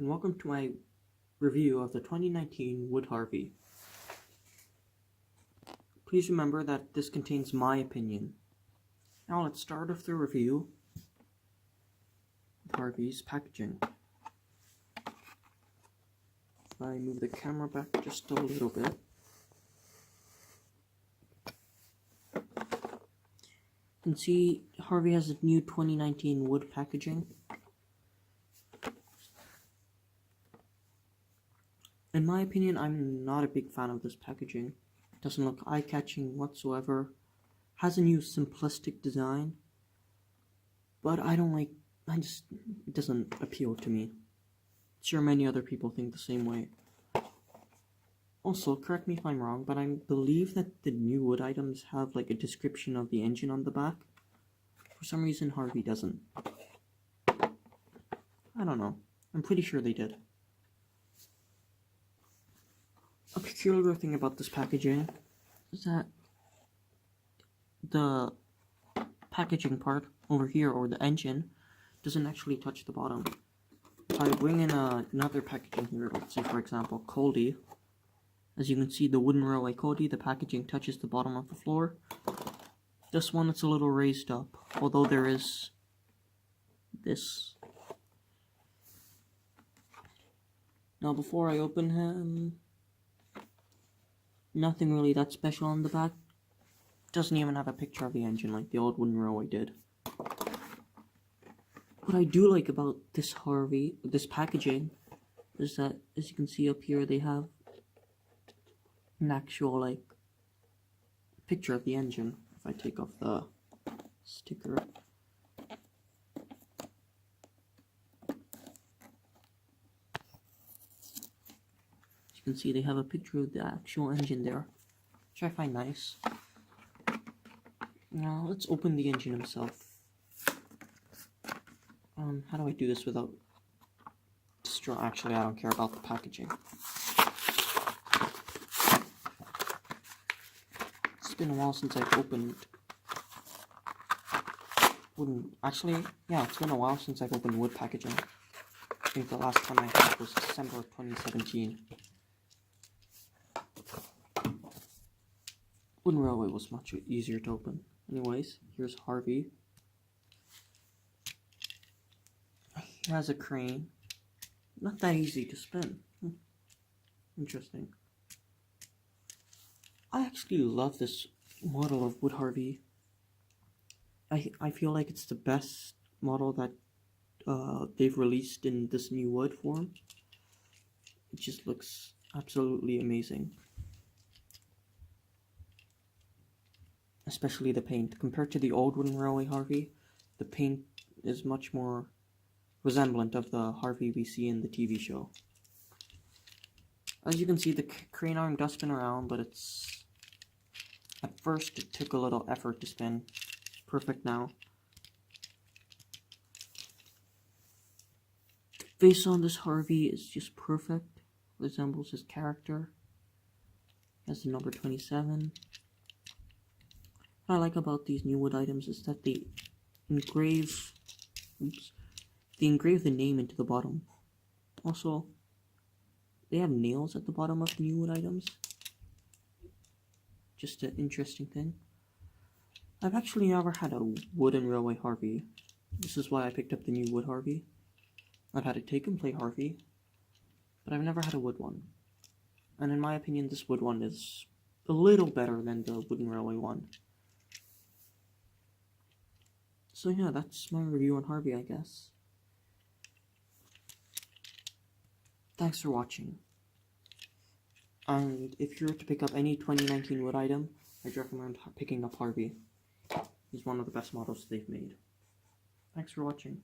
and welcome to my review of the 2019 Wood Harvey. Please remember that this contains my opinion. Now let's start off the review with Harvey's packaging. If I move the camera back just a little bit. You can see Harvey has a new 2019 wood packaging. In my opinion, I'm not a big fan of this packaging. It doesn't look eye-catching whatsoever. Has a new simplistic design, but it doesn't appeal to me. Sure, many other people think the same way. Also, correct me if I'm wrong, but I believe that the new wood items have like a description of the engine on the back. For some reason, Harvey doesn't. I don't know. I'm pretty sure they did. A peculiar thing about this packaging is that the packaging part over here, or the engine, doesn't actually touch the bottom. If I bring in another packaging here, let's say for example Coldy, as you can see the wooden railway Coldy, the packaging touches the bottom of the floor. This one, it's a little raised up, although there is this. Now before I open him, nothing really that special on the back. Doesn't even have a picture of the engine like the old wooden railway did. What I do like about this packaging, is that, as you can see up here, they have an actual picture of the engine. If I take off the sticker, you can see they have a picture of the actual engine there, which I find nice. Now let's open the engine himself. How do I do this without actually, I don't care about the packaging. It's been a while since I've opened wooden. Actually, yeah, it's been a while since I've opened wood packaging. I think the last time I had was December 2017. Wooden railway was much easier to open. Anyways, here's Harvey. He has a crane. Not that easy to spin. Interesting. I actually love this model of Wood Harvey. I feel like it's the best model that they've released in this new wood form. It just looks absolutely amazing. Especially the paint. Compared to the old wooden railway Harvey, the paint is much more resemblant of the Harvey we see in the TV show. As you can see, the crane arm does spin around, but at first it took a little effort to spin. It's perfect now. The face on this Harvey is just perfect. Resembles his character. Has the number 27. What I like about these new wood items is that they engrave the name into the bottom. Also, they have nails at the bottom of the new wood items. Just an interesting thing. I've actually never had a wooden railway Harvey. This is why I picked up the new wood Harvey. I've had a take and play Harvey, but I've never had a wood one. And in my opinion, this wood one is a little better than the wooden railway one. So yeah, that's my review on Harvey, I guess. Thanks for watching. And if you were to pick up any 2019 wood item, I'd recommend picking up Harvey. He's one of the best models they've made. Thanks for watching.